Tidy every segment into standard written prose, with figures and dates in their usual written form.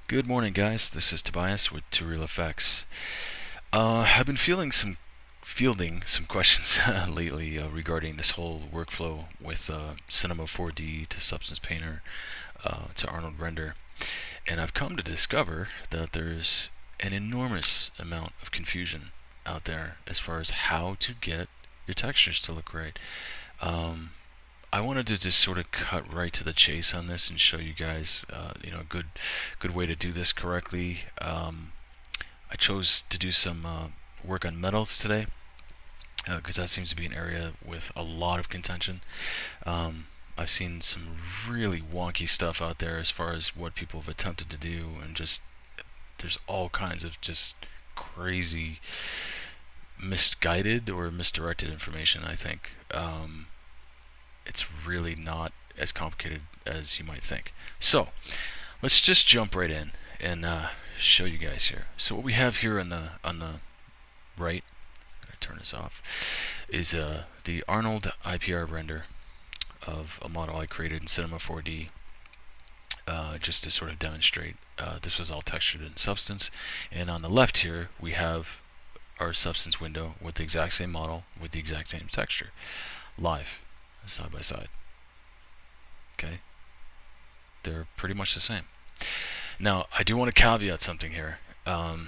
Good morning, guys. This is Tobias with Two Real Effects. I've been fielding some questions lately regarding this whole workflow with Cinema 4D to Substance Painter to Arnold Render, and I've come to discover that there's an enormous amount of confusion out there as far as how to get your textures to look right. I wanted to just sort of cut right to the chase on this and show you guys, a good way to do this correctly. I chose to do some work on metals today because that seems to be an area with a lot of contention. I've seen some really wonky stuff out there as far as what people have attempted to do, and just there's all kinds of just crazy misguided or misdirected information, I think. It's really not as complicated as you might think. So let's just jump right in and show you guys here. So what we have here on the right, I'm gonna turn this off, is the Arnold Ipr render of a model I created in Cinema 4D just to sort of demonstrate. This was all textured in Substance, and on the left here we have our Substance window with the exact same model with the exact same texture live, side by side. Okay, they're pretty much the same. Now, I do want to caveat something here. I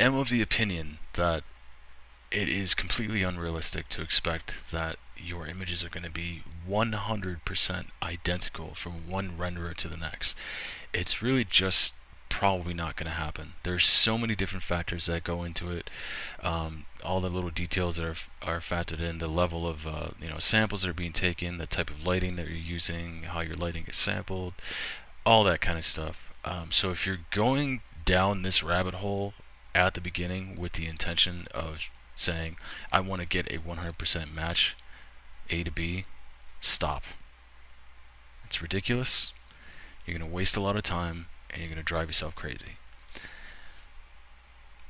am of the opinion that it is completely unrealistic to expect that your images are going to be 100% identical from one renderer to the next. It's really just probably not going to happen. There's so many different factors that go into it. All the little details that are factored in, the level of samples that are being taken, the type of lighting that you're using, how your lighting is sampled, all that kind of stuff. So if you're going down this rabbit hole at the beginning with the intention of saying, I want to get a 100% match A to B, stop. It's ridiculous. You're going to waste a lot of time and you're going to drive yourself crazy.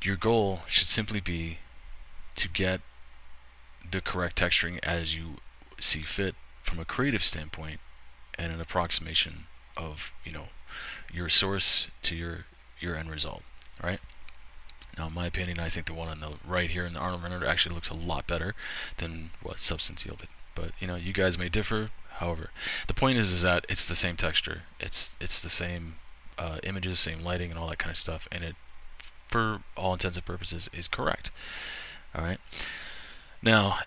Your goal should simply be to get the correct texturing as you see fit from a creative standpoint, and an approximation of your source to your end result. Right? Now, in my opinion, I think the one on the right here in the Arnold Render actually looks a lot better than what Substance yielded. But you guys may differ. However, the point is that it's the same texture. It's the same images, same lighting, and all that kind of stuff, and it, for all intents and purposes, is correct. All right. Now,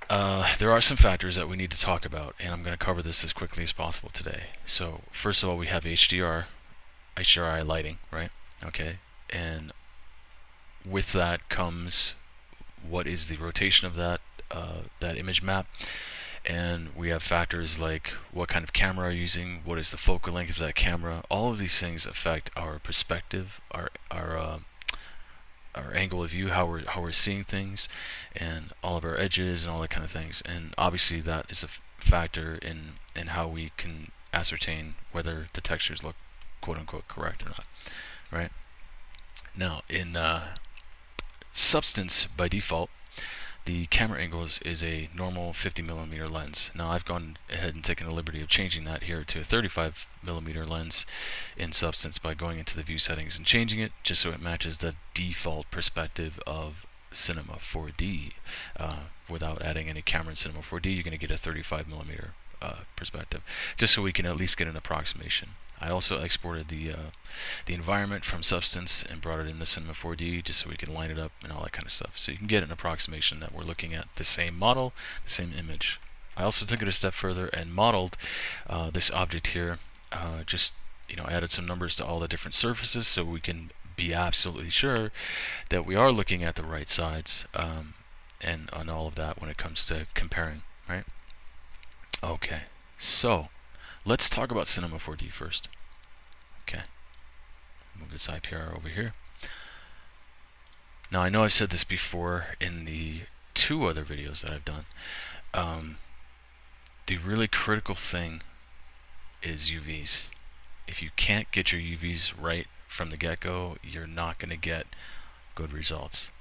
there are some factors that we need to talk about, and I'm going to cover this as quickly as possible today. So, first of all, we have HDRI lighting, right? Okay, and with that comes what is the rotation of that image map, and we have factors like what kind of camera you're using, what is the focal length of that camera. All of these things affect our perspective, our angle of view, how we're seeing things, and all of our edges and all that kind of things. And obviously that is a factor in how we can ascertain whether the textures look quote unquote correct or not. Right? Now, in Substance, by default, the camera angle is a normal 50mm lens. Now, I've gone ahead and taken the liberty of changing that here to a 35mm lens in Substance by going into the view settings and changing it just so it matches the default perspective of Cinema 4D. Without adding any camera in Cinema 4D, you're going to get a 35mm perspective, just so we can at least get an approximation. I also exported the environment from Substance and brought it into Cinema 4D just so we can line it up and all that kind of stuff. So you can get an approximation that we're looking at the same model, the same image. I also took it a step further and modeled this object here. Just added some numbers to all the different surfaces so we can be absolutely sure that we are looking at the right sides, and on all of that when it comes to comparing. Right? Okay, so let's talk about Cinema 4D first. Okay, move this IPR over here. Now, I know I've said this before in the two other videos that I've done. The really critical thing is UVs. If you can't get your UVs right from the get-go, you're not going to get good results.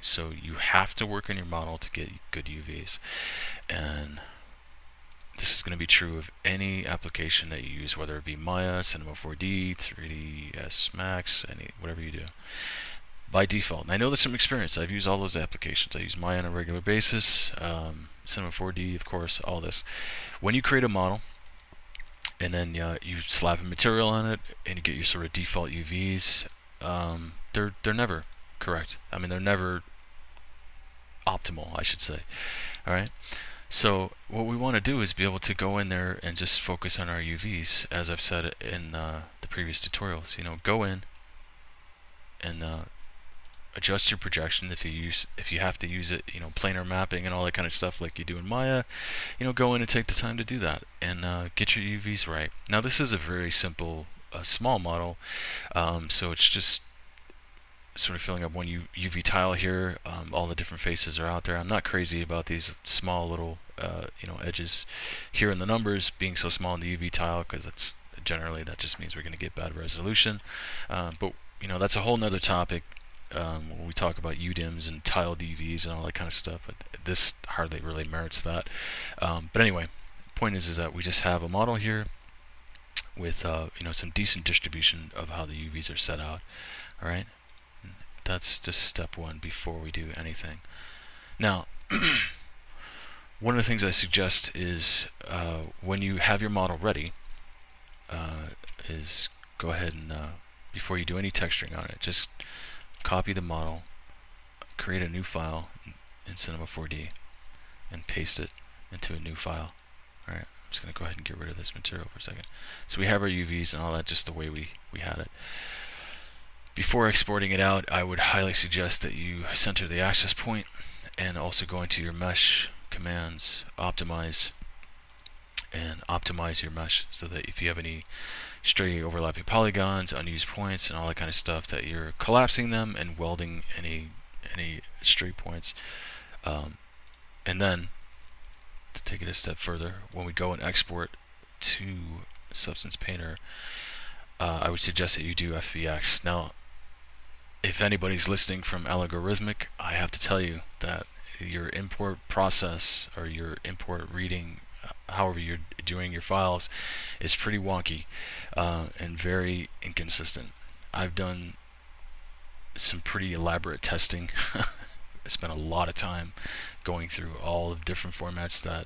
So you have to work on your model to get good UVs. And this is going to be true of any application that you use, whether it be Maya, Cinema 4D, 3ds Max, whatever you do. By default, and I know there's some experience. I've used all those applications. I use Maya on a regular basis, Cinema 4D, of course, all this. When you create a model, and then you slap a material on it, and you get your sort of default UVs, they're never correct. I mean, they're never optimal, I should say. All right. So what we want to do is be able to go in there and just focus on our UVs, as I've said in the previous tutorials. Go in and adjust your projection if you have to use it, planar mapping and all that kind of stuff like you do in Maya. Go in and take the time to do that and get your UVs right. Now this is a very simple, small model, so it's just sort of filling up one UV tile here. All the different faces are out there. I'm not crazy about these small little edges here in the numbers being so small in the UV tile, because that just means we're going to get bad resolution. But that's a whole nother topic when we talk about UDIMs and tiled UVs and all that kind of stuff. But this hardly really merits that. But anyway, the point is that we just have a model here with some decent distribution of how the UVs are set out. All right. That's just step one before we do anything. Now, one of the things I suggest is when you have your model ready, is go ahead and before you do any texturing on it, just copy the model, create a new file in Cinema 4D, and paste it into a new file. All right, I'm just going to go ahead and get rid of this material for a second. So we have our UVs and all that just the way we had it. Before exporting it out, I would highly suggest that you center the access point and also go into your mesh commands, optimize, and optimize your mesh so that if you have any stray overlapping polygons, unused points, and all that kind of stuff, that you're collapsing them and welding any stray points. And then, to take it a step further, when we go and export to Substance Painter, I would suggest that you do FBX. Now, if anybody's listening from algorithmic, I have to tell you that your import process or your import reading, however you're doing your files, is pretty wonky and very inconsistent. I've done some pretty elaborate testing. I spent a lot of time going through all the different formats that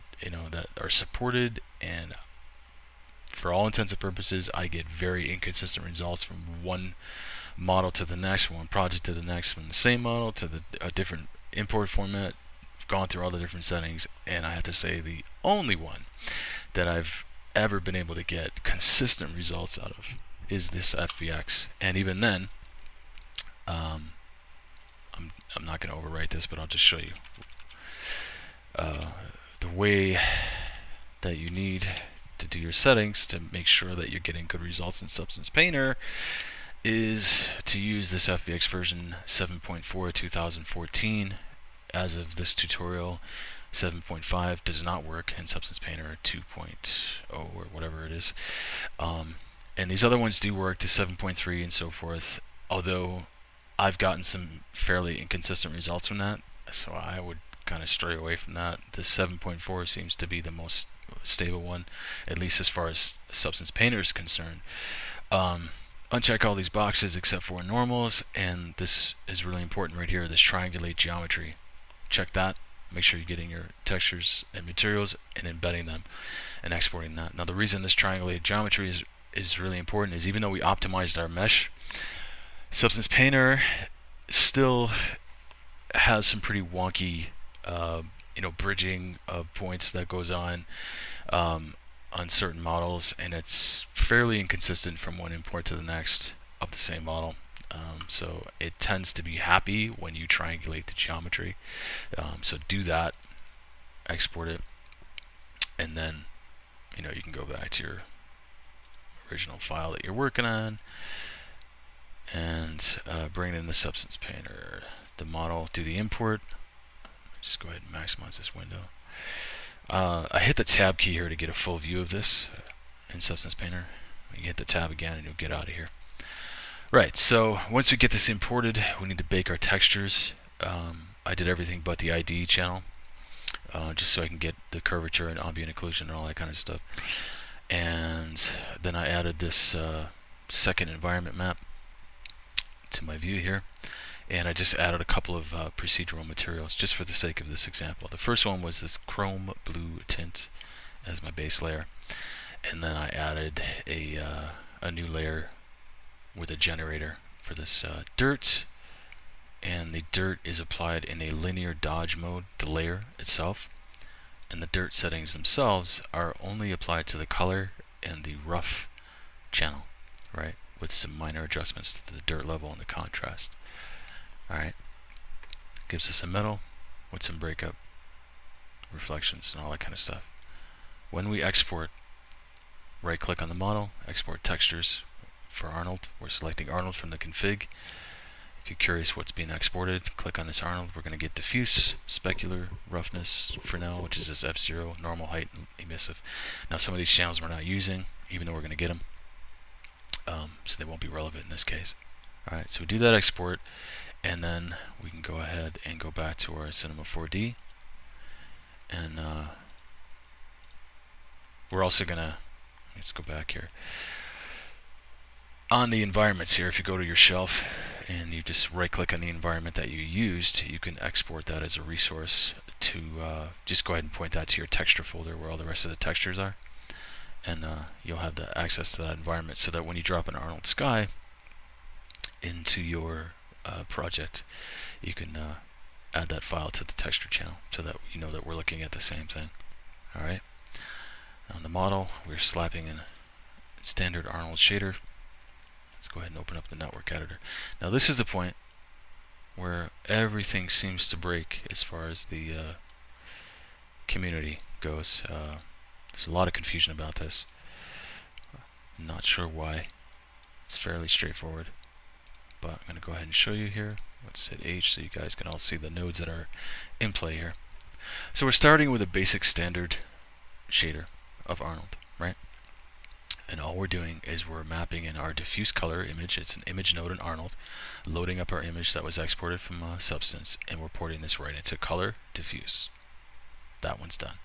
that are supported, and for all intents and purposes, I get very inconsistent results from one model to the next, from one project to the next, from the same model to a different import format. I've gone through all the different settings, and I have to say the only one that I've ever been able to get consistent results out of is this FBX. And even then, I'm not going to overwrite this, but I'll just show you the way that you need to do your settings to make sure that you're getting good results in Substance Painter is to use this FBX version 7.4 2014. As of this tutorial, 7.5 does not work in Substance Painter 2.0 or whatever it is. And these other ones do work, to 7.3 and so forth, although I've gotten some fairly inconsistent results from that, so I would kind of stray away from that. The 7.4 seems to be the most stable one, at least as far as Substance Painter is concerned. Uncheck all these boxes except for normals, and this is really important right here, this triangulate geometry. Check that. Make sure you're getting your textures and materials and embedding them and exporting that. Now the reason this triangulate geometry is really important is even though we optimized our mesh, Substance Painter still has some pretty wonky bridging of points that goes on certain models, and it's fairly inconsistent from one import to the next of the same model. So it tends to be happy when you triangulate the geometry. So do that, export it, and then you can go back to your original file that you're working on and bring it in the Substance Painter. The model, do the import. Just go ahead and maximize this window. I hit the tab key here to get a full view of this in Substance Painter. You hit the tab again and you'll get out of here. Right, so once we get this imported, we need to bake our textures. I did everything but the ID channel. just so I can get the curvature and ambient occlusion and all that kind of stuff. And then I added this second environment map to my view here, and I just added a couple of procedural materials just for the sake of this example. The first one was this chrome blue tint as my base layer, and then I added a new layer with a generator for this dirt, and the dirt is applied in a linear dodge mode, the layer itself, and the dirt settings themselves are only applied to the color and the rough channel, right, with some minor adjustments to the dirt level and the contrast. Alright, gives us a metal with some breakup reflections and all that kind of stuff. When we export, right click on the model, export textures for Arnold. We're selecting Arnold from the config. If you're curious what's being exported, click on this Arnold. We're going to get diffuse, specular, roughness for now, which is this F0, normal, height, and emissive. Now some of these channels we're not using, even though we're going to get them, so they won't be relevant in this case. Alright, so we do that export, and then we can go ahead and go back to our Cinema 4D, and we're also going to, let's go back here. On the environments here, if you go to your shelf and you just right click on the environment that you used, you can export that as a resource to just go ahead and point that to your texture folder where all the rest of the textures are, and you'll have the access to that environment, so that when you drop an Arnold Sky into your project, you can add that file to the texture channel so that you know that we're looking at the same thing. Alright, on the model we're slapping in standard Arnold shader. Let's go ahead and open up the network editor. Now this is the point where everything seems to break as far as the community goes. There's a lot of confusion about this. I'm not sure why. It's fairly straightforward, but I'm going to go ahead and show you here. Let's hit H so you guys can all see the nodes that are in play here. So we're starting with a basic standard shader of Arnold, right? And all we're doing is we're mapping in our diffuse color image. It's an image node in Arnold, loading up our image that was exported from Substance, and we're porting this right into color diffuse. That one's done.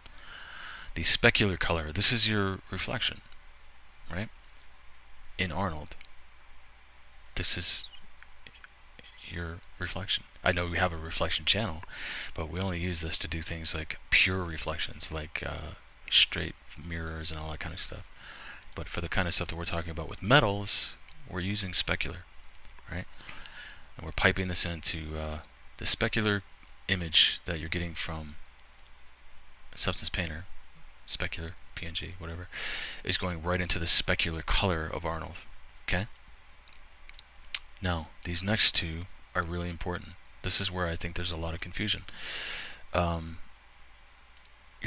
The specular color, this is your reflection, right? In Arnold, this is your reflection. I know we have a reflection channel, but we only use this to do things like pure reflections, like straight mirrors and all that kind of stuff. But for the kind of stuff that we're talking about with metals, we're using specular, right? And we're piping this into the specular image that you're getting from Substance Painter, specular, PNG, whatever, is going right into the specular color of Arnold, okay? Now, these next two are really important. This is where I think there's a lot of confusion. Your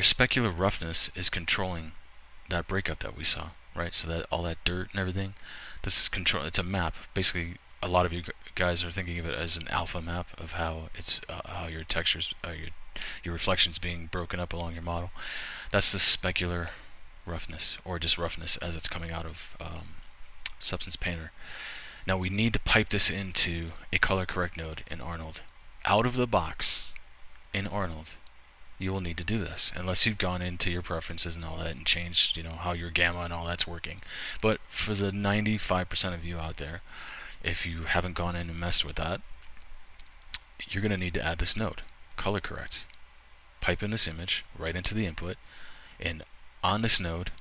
specular roughness is controlling that breakup that we saw, right? So that all that dirt and everything, this is control. It's a map. Basically, a lot of you guys are thinking of it as an alpha map of how it's how your textures, your reflections being broken up along your model. That's the specular roughness, or just roughness as it's coming out of Substance Painter. Now we need to pipe this into a color correct node in Arnold. Out of the box in Arnold, you will need to do this unless you've gone into your preferences and all that and changed, you know, how your gamma and all that's working. But for the 95% of you out there, if you haven't gone in and messed with that, you're going to need to add this node, color correct. Pipe in this image right into the input, and on this node,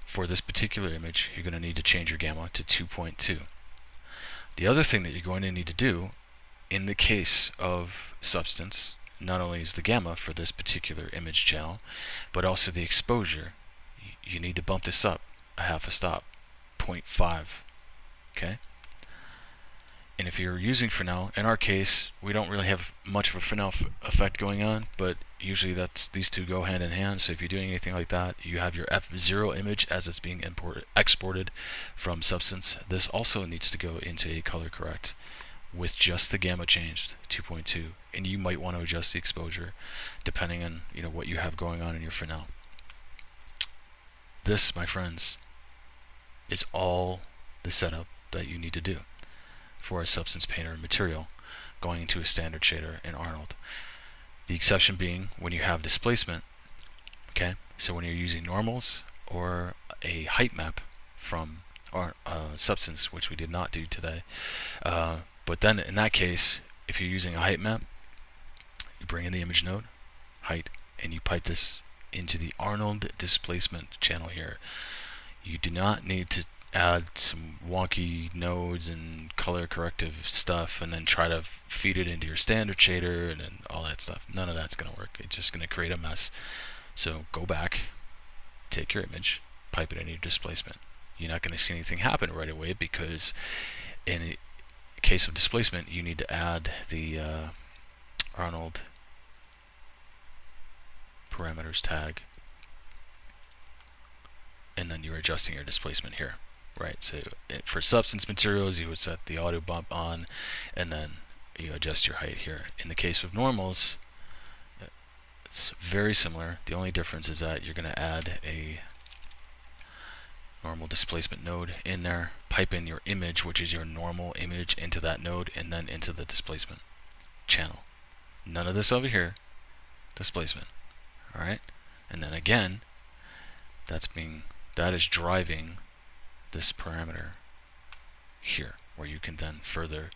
for this particular image, you're going to need to change your gamma to 2.2. The other thing that you're going to need to do in the case of Substance, not only is the gamma for this particular image channel, but also the exposure. You need to bump this up a half a stop, 0.5, okay? And if you're using Fresnel, in our case, we don't really have much of a Fresnel effect going on, but usually these two go hand in hand. So if you're doing anything like that, you have your F0 image as it's being exported from Substance. This also needs to go into a color correct with just the gamma changed, 2.2, and you might want to adjust the exposure depending on, you know, what you have going on in your Fresnel. This, my friends, is all the setup that you need to do for a Substance Painter material going into a standard shader in Arnold. The exception being when you have displacement. Okay, so when you're using normals or a height map from our substance, which we did not do today. But then in that case, if you're using a height map, you bring in the image node, height, and you pipe this into the Arnold displacement channel here. You do not need to add some wonky nodes and color corrective stuff and then try to feed it into your standard shader and then all that stuff. None of that's going to work. It's just going to create a mess. So go back, take your image, pipe it into your displacement. You're not going to see anything happen right away because in a case of displacement, you need to add the Arnold parameters tag, and then you're adjusting your displacement here, right? So for substance materials, you would set the auto bump on, and then you adjust your height here. In the case of normals, it's very similar. The only difference is that you're going to add a normal displacement node in there, pipe in your image, which is your normal image, into that node, and then into the displacement channel. None of this over here, displacement. All right, and then again, that is driving this parameter here, where you can then further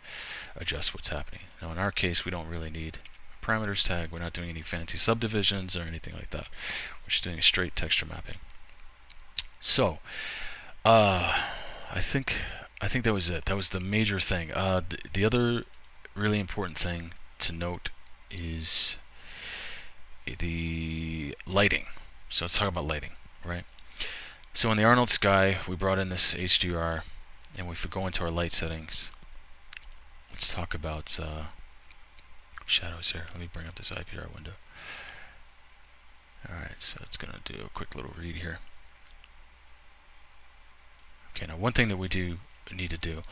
adjust what's happening. Now in our case, we don't really need a parameters tag. We're not doing any fancy subdivisions or anything like that. We're just doing a straight texture mapping. So I think that was it. That was the major thing. The other really important thing to note is the lighting. So let's talk about lighting, right? So in the Arnold sky, we brought in this HDR, and if we go into our light settings, let's talk about shadows here. Let me bring up this IPR window. Alright, so it's going to do a quick little read here. Okay, now one thing that we do need to do,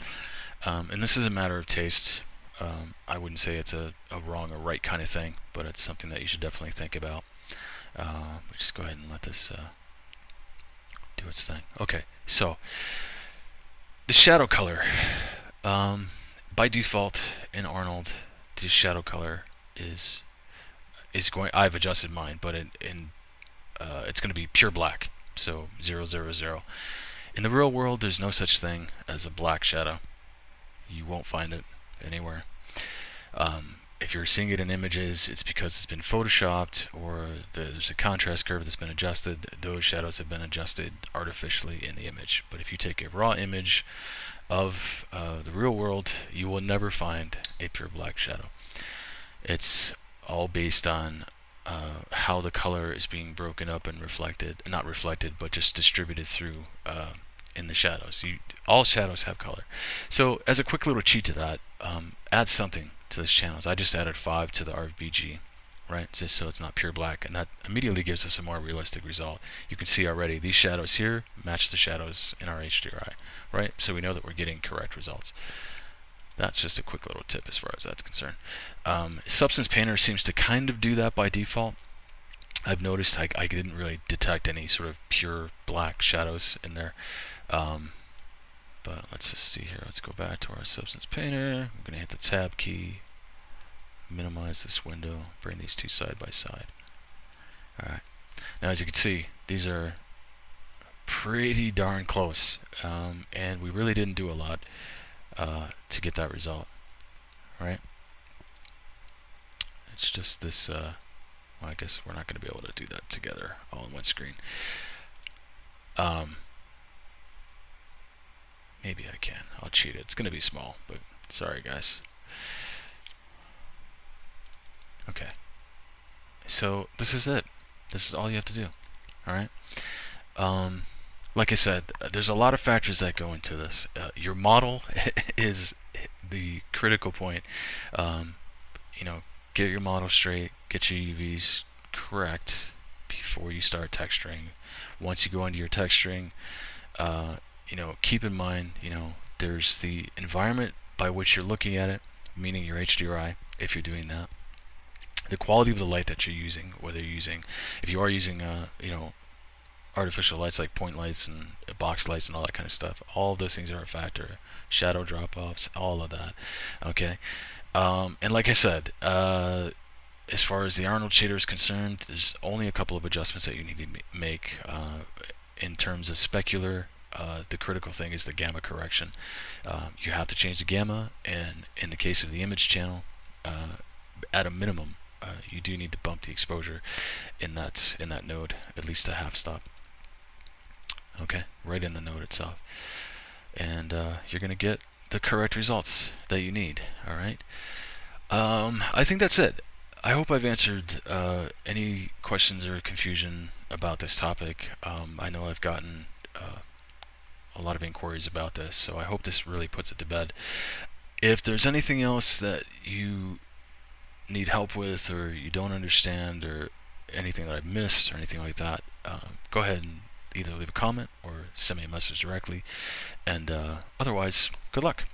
and this is a matter of taste, I wouldn't say it's a wrong or right kind of thing, but it's something that you should definitely think about. We just go ahead and let this do its thing. Okay, so the shadow color. By default in Arnold, the shadow color is going. I've adjusted mine, but it's going to be pure black. So 0, 0, 0. In the real world, there's no such thing as a black shadow. You won't find it anywhere. If you're seeing it in images, it's because it's been photoshopped or there's a contrast curve that's been adjusted. Those shadows have been adjusted artificially in the image. But if you take a raw image of the real world, you will never find a pure black shadow. It's all based on how the color is being broken up and reflected, not reflected, but just distributed through in the shadows. All shadows have color. So as a quick little cheat to that, add something to this channel. I just added 5 to the RBG, right? Just so it's not pure black, and that immediately gives us a more realistic result. You can see already these shadows here match the shadows in our HDRI, right? So we know that we're getting correct results. That's just a quick little tip as far as that's concerned. Substance Painter seems to kind of do that by default. I've noticed I didn't really detect any sort of pure black shadows in there. But let's just see here. Let's go back to our Substance Painter. I'm going to hit the Tab key, minimize this window, bring these two side by side. Alright. Now as you can see, these are pretty darn close. And we really didn't do a lot to get that result. Right? It's just this, well, I guess we're not going to be able to do that together all in one screen. Maybe I can. I'll cheat it. It's going to be small, but sorry guys. Okay. So this is it. This is all you have to do. Alright? Like I said, there's a lot of factors that go into this. Your model is the critical point. You know, get your model straight, get your UVs correct before you start texturing. Once you go into your texturing, you know, keep in mind, you know, there's the environment by which you're looking at it, meaning your HDRI, if you're doing that. The quality of the light that you're using, whether you're using, if you are using, you know, artificial lights like point lights and box lights and all that kind of stuff, all of those things are a factor. Shadow drop-offs, all of that. Okay, and like I said, as far as the Arnold shader is concerned, there's only a couple of adjustments that you need to make. In terms of specular, the critical thing is the gamma correction. You have to change the gamma, and in the case of the image channel, at a minimum, you do need to bump the exposure in that node at least a half stop. Okay, right in the node itself, and you're going to get the correct results that you need. All right. I think that's it. I hope I've answered any questions or confusion about this topic. I know I've gotten a lot of inquiries about this, so I hope this really puts it to bed. If there's anything else that you need help with, or you don't understand, or anything that I've missed, or anything like that, go ahead and either leave a comment or send me a message directly. And otherwise, good luck.